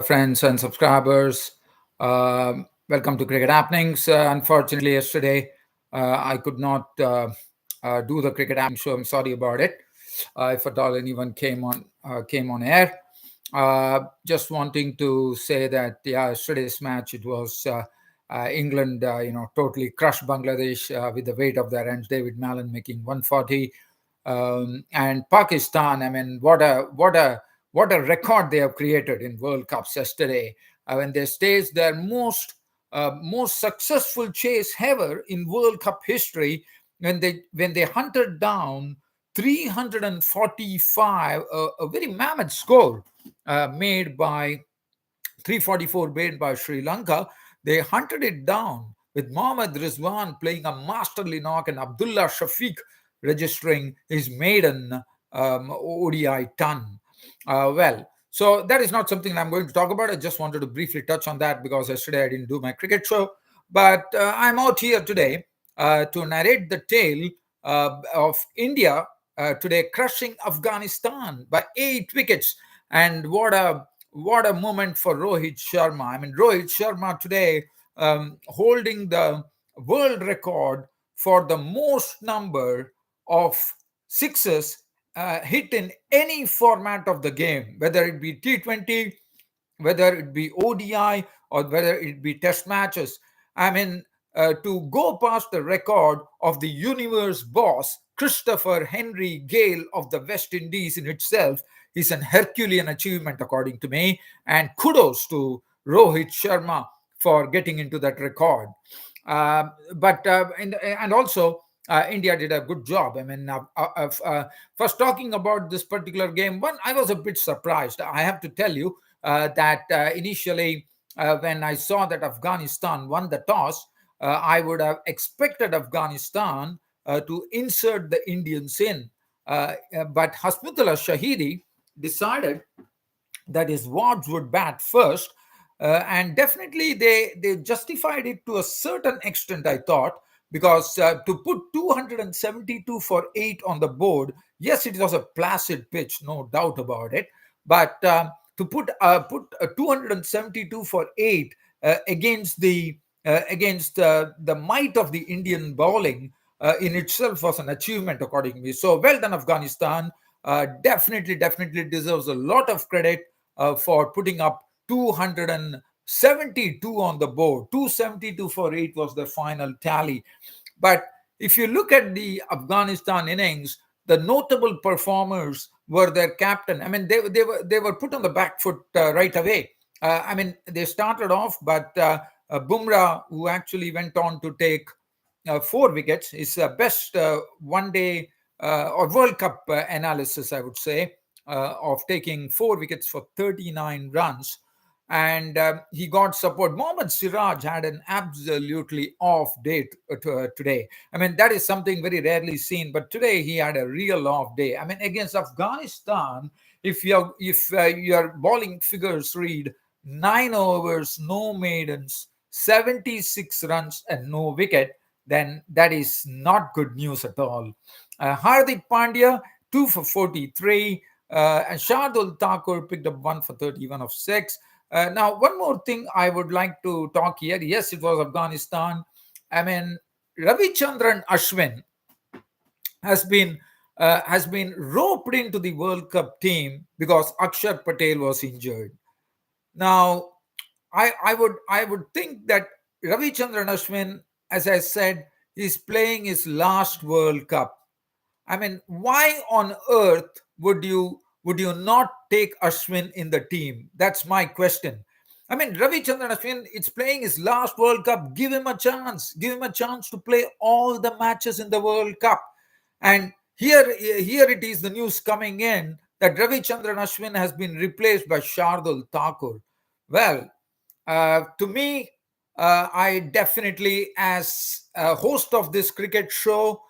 friends and subscribers. Welcome to Cricket Happenings. Unfortunately, yesterday I could not do the Cricket Happenings show. I'm sorry about it. If at all anyone came on air, just wanting to say that yesterday's match it was England, totally crushed Bangladesh with the weight of their ends. David Mallon making 140, and Pakistan. I mean, what a record they have created in World Cups yesterday. When they staged their most successful chase ever in World Cup history, when they hunted down 345, a very mammoth score made by 344 made by Sri Lanka. They hunted it down with Mohammad Rizwan playing a masterly knock and Abdullah Shafiq registering his maiden ODI ton. So that is not something I'm going to talk about. I just wanted to briefly touch on that because yesterday I didn't do my cricket show. But I'm out here today to narrate the tale of India today crushing Afghanistan by 8 wickets. And what a moment for Rohit Sharma. I mean, Rohit Sharma today holding the world record for the most number of sixes hit in any format of the game, whether it be T20, whether it be ODI, or whether it be test matches. I mean, to go past the record of the universe boss, Christopher Henry Gale of the West Indies in itself is an Herculean achievement, according to me. And kudos to Rohit Sharma for getting into that record. And also, India did a good job. I mean, first talking about this particular game, I was a bit surprised. I have to tell you that initially, when I saw that Afghanistan won the toss, I would have expected Afghanistan to insert the Indians in. But Hasmutullah Shahidi decided that his wards would bat first. And definitely they justified it to a certain extent, I thought, because to put 272 for 8 on the board, yes, it was a placid pitch, no doubt about it. But to put 272 for 8 against the might of the Indian bowling in itself was an achievement, according to me. So well done, Afghanistan. Definitely deserves a lot of credit for putting up 272 on the board. 272 for 8 was the final tally. But if you look at the Afghanistan innings, the notable performers were their captain. I mean, they were put on the back foot right away. I mean, they started off, but Bumrah, who actually went on to take 4 wickets, is best one day or World Cup analysis, I would say, of taking 4 wickets for 39 runs. And he got support. Mohammad Siraj had an absolutely off day today. I mean, that is something very rarely seen, but today he had a real off day. I mean, against Afghanistan, if your bowling figures read 9 overs, no maidens, 76 runs, and no wicket, then that is not good news at all. Hardik Pandya, 2 for 43, and Shardul Thakur picked up 1 for 31 of 6. Now, one more thing I would like to talk here. Yes, it was Afghanistan. I mean, Ravichandran Ashwin has been roped into the World Cup team because Akshar Patel was injured. Now, I would think that Ravichandran Ashwin, as I said, is playing his last World Cup. I mean, why on earth would you not take Ashwin in the team? That's my question. I mean, Ravichandran Ashwin is playing his last World Cup. Give him a chance. Give him a chance to play all the matches in the World Cup. And here it is, the news coming in that Ravichandran Ashwin has been replaced by Shardul Thakur. Well, to me, I definitely, as a host of this cricket show,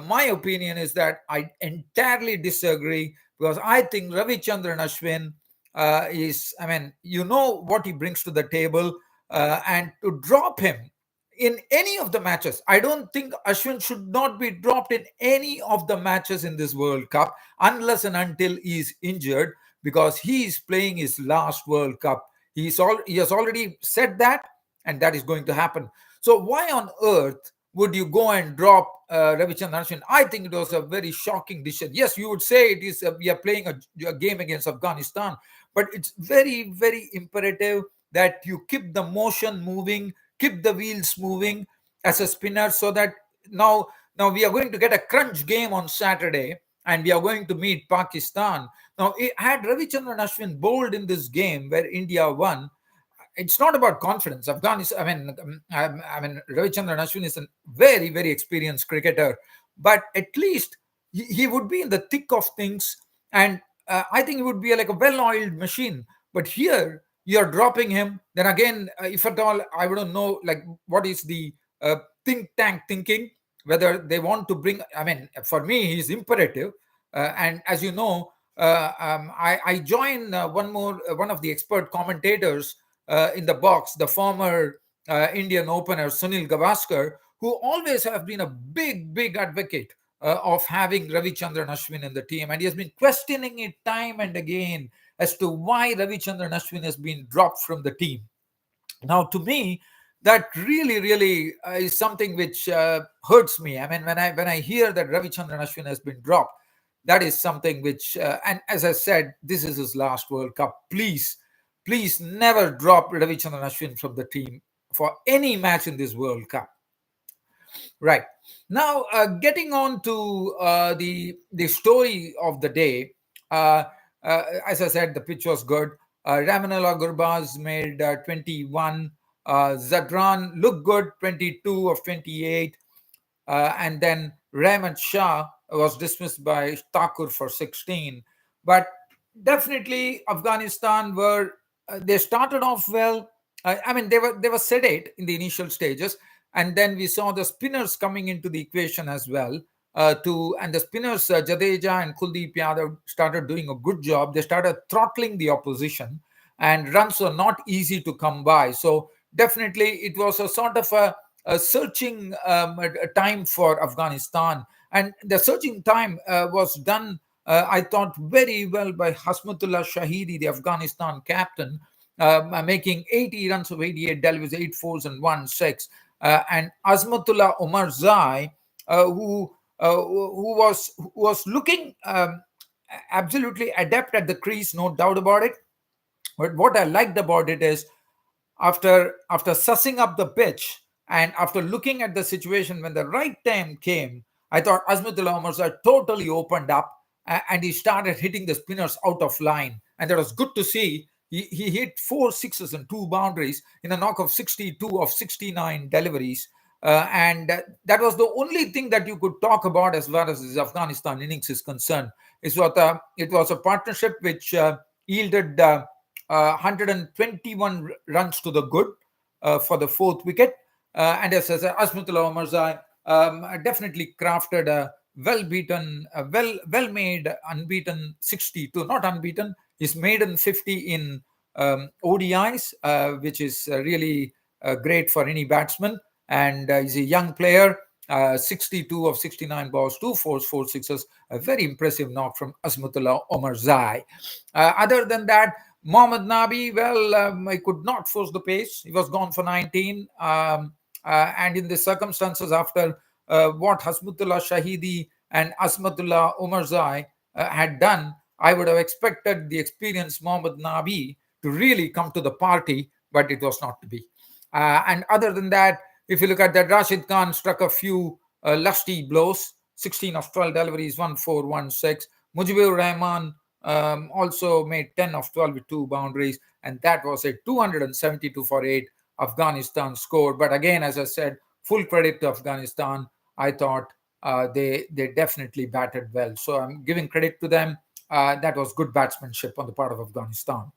my opinion is that I entirely disagree because I think Ravichandran Ashwin I mean, you know what he brings to the table, and to drop him in any of the matches, I don't think Ashwin should not be dropped in any of the matches in this World Cup unless and until he is injured because he is playing his last World Cup. He has already said that, and that is going to happen. So why on earth would you go and drop Ravichandran Ashwin? I think it was a very shocking decision. Yes, you would say it is we are playing a game against Afghanistan, but it's very, very imperative that you keep the motion moving, keep the wheels moving as a spinner, so that now now we are going to get a crunch game on Saturday, and we are going to meet Pakistan. Now, had Ravichandran Ashwin bowled in this game where India won, it's not about confidence. Afghanistan, I mean, Ravichandran Ashwin is a very, very experienced cricketer, but at least he would be in the thick of things, and I think he would be like a well-oiled machine. But here, you're dropping him. Then again, if at all, I wouldn't know, like, what is the think tank thinking, whether they want to bring. I mean, for me, he's imperative, and as you know, I join one of the expert commentators in the box, the former Indian opener Sunil Gavaskar, who always have been a big, big advocate of having Ravichandran Ashwin in the team, and he has been questioning it time and again as to why Ravichandran Ashwin has been dropped from the team. Now, to me, that really, really is something which hurts me. I mean, when I hear that Ravichandran Ashwin has been dropped, that is something which, and as I said, this is his last World Cup. Please, please never drop Ravichandran Ashwin from the team for any match in this World Cup. Right. Now, getting on to the story of the day. Uh, as I said, the pitch was good. Ramanullah Gurbaz made 21. Zadran looked good, 22 of 28. And then Rahmat Shah was dismissed by Thakur for 16. But definitely, Afghanistan were they started off well. I mean, they were sedate in the initial stages, and then we saw the spinners coming into the equation as well. And the spinners Jadeja and Kuldeep Yadav started doing a good job. They started throttling the opposition, and runs were not easy to come by. So definitely, it was a sort of a searching a time for Afghanistan, and the searching time was done. I thought very well by Hasmutullah Shahidi, the Afghanistan captain, making 80 runs of 88 deliveries, 8 fours and 1 6. And Azmatullah Omarzai, who was looking absolutely adept at the crease, no doubt about it. But what I liked about it is after sussing up the pitch and after looking at the situation when the right time came, I thought Azmatullah Omarzai totally opened up and he started hitting the spinners out of line. And that was good to see. He hit 4 sixes and 2 boundaries in a knock of 62 of 69 deliveries. And that was the only thing that you could talk about as far as his Afghanistan innings is concerned. It was a partnership which yielded 121 runs to the good for the fourth wicket. And as I said, Asmatullah Omarzai definitely crafted a well-made, unbeaten 62. Not unbeaten, his maiden 50 in ODIs, which is really great for any batsman. And he's a young player. 62 of 69 balls, 2 fours, 4 sixes. A very impressive knock from Asmatullah Omarzai. Other than that, Mohammad Nabi, well, he could not force the pace. He was gone for 19. And in the circumstances after what Hasmutullah Shahidi and Asmatullah Omarzai had done, I would have expected the experienced Mohammad Nabi to really come to the party, but it was not to be. And other than that, if you look at that, Rashid Khan struck a few lusty blows, 16 of 12 deliveries, 1 4, 1 6. Mujibur Rahman also made 10 of 12 with 2 boundaries, and that was a 272 for 8 Afghanistan score. But again, as I said, full credit to Afghanistan. I thought they definitely batted well. So I'm giving credit to them. That was good batsmanship on the part of Afghanistan.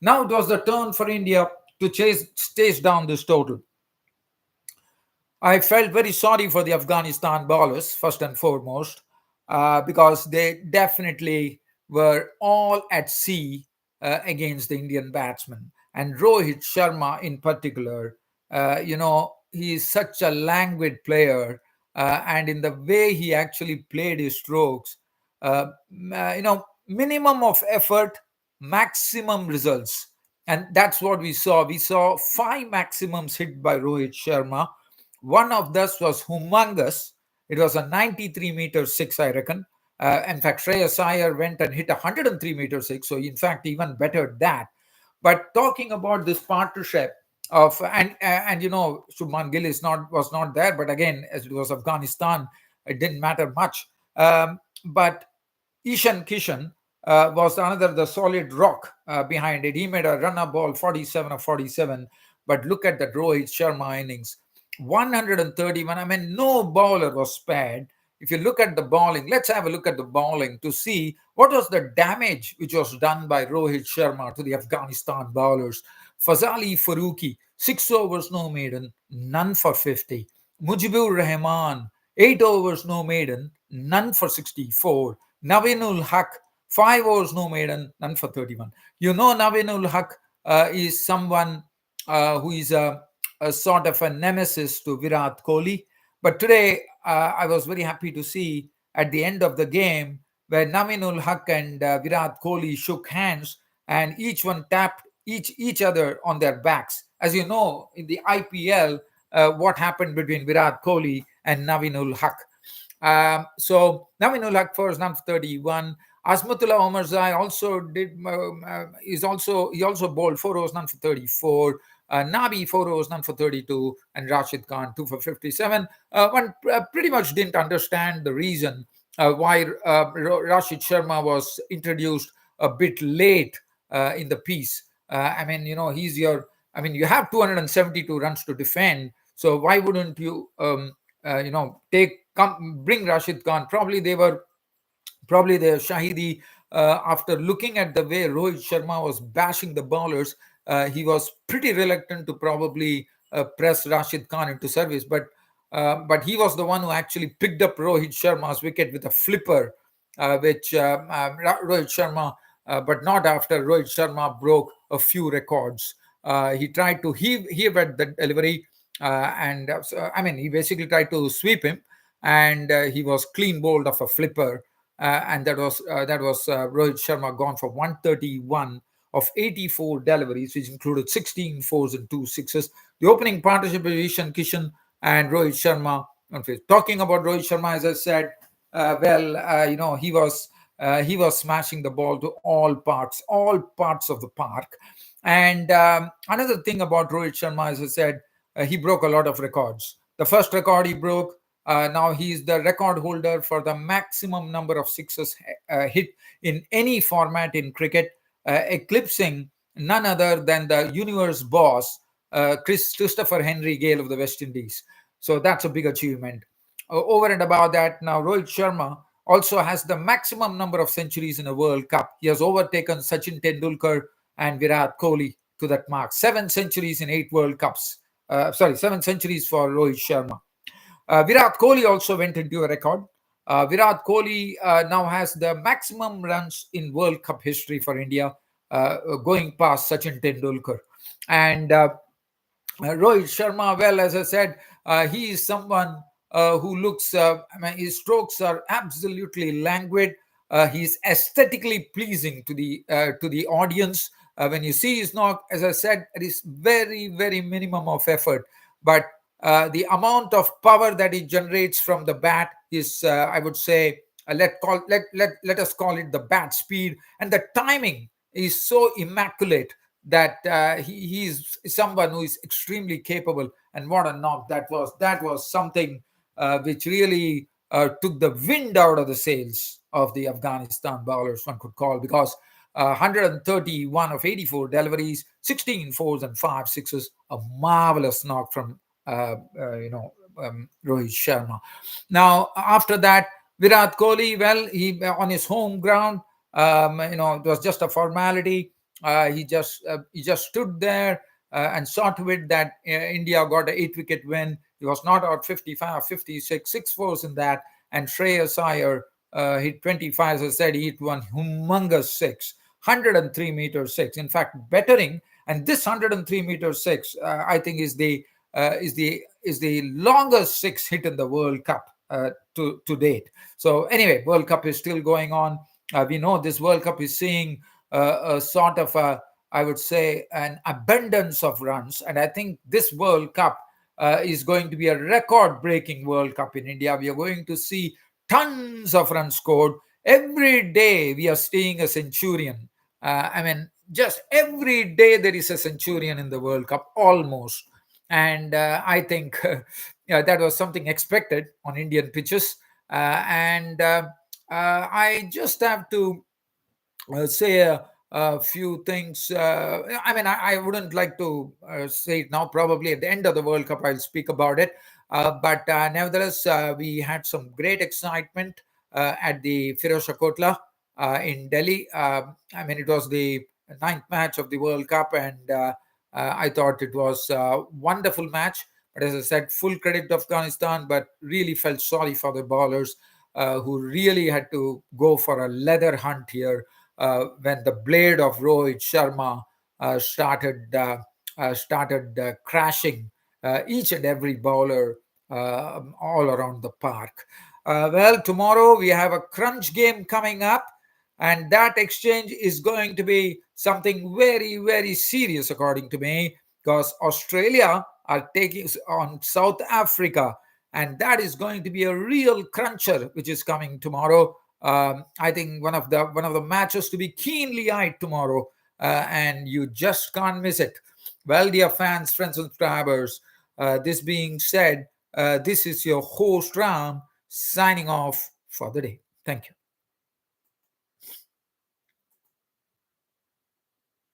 Now it was the turn for India to chase down this total. I felt very sorry for the Afghanistan bowlers, first and foremost, because they definitely were all at sea against the Indian batsmen. And Rohit Sharma, in particular, he is such a languid player, and in the way he actually played his strokes, minimum of effort, maximum results. And that's what we saw. We saw five maximums hit by Rohit Sharma. One of those was humongous. It was a 93-meter six, I reckon. In fact, Shreyas Iyer went and hit a 103-meter six. So, in fact, even better that. But talking about this partnership of and Shubman Gill was not there, but again, as it was Afghanistan, it didn't matter much. But Ishan Kishan was another the solid rock behind it. He made a runner ball 47 of 47. But look at that Rohit Sharma innings, 131. I mean, no bowler was spared. If you look at the bowling, let's have a look at the bowling to see what was the damage which was done by Rohit Sharma to the Afghanistan bowlers. Fazali Farooqi, 6 overs, no maiden, none for 50. Mujibur Rahman, 8 overs, no maiden, none for 64. Navinul Haq, 5 overs, no maiden, none for 31. You know, Navinul Haq is someone who is a sort of a nemesis to Virat Kohli. But today, I was very happy to see at the end of the game where Navinul Haq and Virat Kohli shook hands and each one tapped each other on their backs. As you know, in the IPL, what happened between Virat Kohli and Navinul Haq. So Navinul Haq first, number 31. Asmatullah Omarzai also he also bowled 4 overs, none for 34. Nabi 4 overs, none for 32, and Rashid Khan 2 for 57. One pretty much didn't understand the reason why Rashid Sharma was introduced a bit late in the piece. I mean, you have 272 runs to defend, so why wouldn't you, bring Rashid Khan? Probably the Shahidi, after looking at the way Rohit Sharma was bashing the bowlers, he was pretty reluctant to probably press Rashid Khan into service. But he was the one who actually picked up Rohit Sharma's wicket with a flipper, which Rohit Sharma, but not after Rohit Sharma broke a few records. He tried to heave at the delivery, he basically tried to sweep him, and he was clean bowled of a flipper. And that was Rohit Sharma gone for 131 of 84 deliveries, which included 16 fours and 2 sixes. The opening partnership with Ishan Kishan and Rohit Sharma. Talking about Rohit Sharma, as I said, he was smashing the ball to all parts of the park. And another thing about Rohit Sharma, as I said, he broke a lot of records. The first record he broke. Now he's the record holder for the maximum number of sixes hit in any format in cricket, eclipsing none other than the universe boss, Christopher Henry Gale of the West Indies. So that's a big achievement. Over and above that, now Rohit Sharma also has the maximum number of centuries in a World Cup. He has overtaken Sachin Tendulkar and Virat Kohli to that mark. 7 centuries in 8 World Cups. 7 centuries for Rohit Sharma. Virat Kohli also went into a record. Virat Kohli now has the maximum runs in World Cup history for India, going past Sachin Tendulkar. And Rohit Sharma, well, as I said, he is someone who looks, his strokes are absolutely languid. He's aesthetically pleasing to the audience. When you see his knock, as I said, it is very, very minimum of effort. But the amount of power that he generates from the bat is, I would say, let us call it the bat speed, and the timing is so immaculate that he is someone who is extremely capable. And what a knock that was! That was something which really took the wind out of the sails of the Afghanistan bowlers, one could call, because 131 of 84 deliveries, 16 fours and 5 sixes, a marvelous knock from Rohit Sharma. Now, after that, Virat Kohli, well, he on his home ground, it was just a formality. He just stood there and saw to it that India got an 8-wicket win. He was not out 55, 56, 6 fours in that. And Shreyas Iyer hit 25, as I said, he hit one humongous 6, 103-meter 6. In fact, bettering, and this 103-meter 6, I think, is the longest 6 hit in the World Cup to date. So anyway, World Cup is still going on. We know this World Cup is seeing a sort of I would say, an abundance of runs. And I think this World Cup is going to be a record breaking World Cup in India. We are going to see tons of runs scored. Every day we are seeing a centurion. I mean, just every day there is a centurion in the World Cup, almost. And I think yeah, that was something expected on Indian pitches. And I just have to say a few things. I mean, I wouldn't like to say it now. Probably at the end of the World Cup, I'll speak about it. But nevertheless, we had some great excitement at the Firozshah Kotla in Delhi. I mean, it was the ninth match of the World Cup, and I thought it was a wonderful match. But as I said, full credit to Afghanistan, but really felt sorry for the bowlers who really had to go for a leather hunt here when the blade of Rohit Sharma started crashing each and every bowler all around the park. Well, tomorrow we have a crunch game coming up, and that exchange is going to be something very, very serious, according to me, because Australia are taking on South Africa, and that is going to be a real cruncher, which is coming tomorrow. I think one of the matches to be keenly eyed tomorrow, and you just can't miss it. Well, dear fans, friends, and subscribers, this being said, this is your host Ram signing off for the day. Thank you.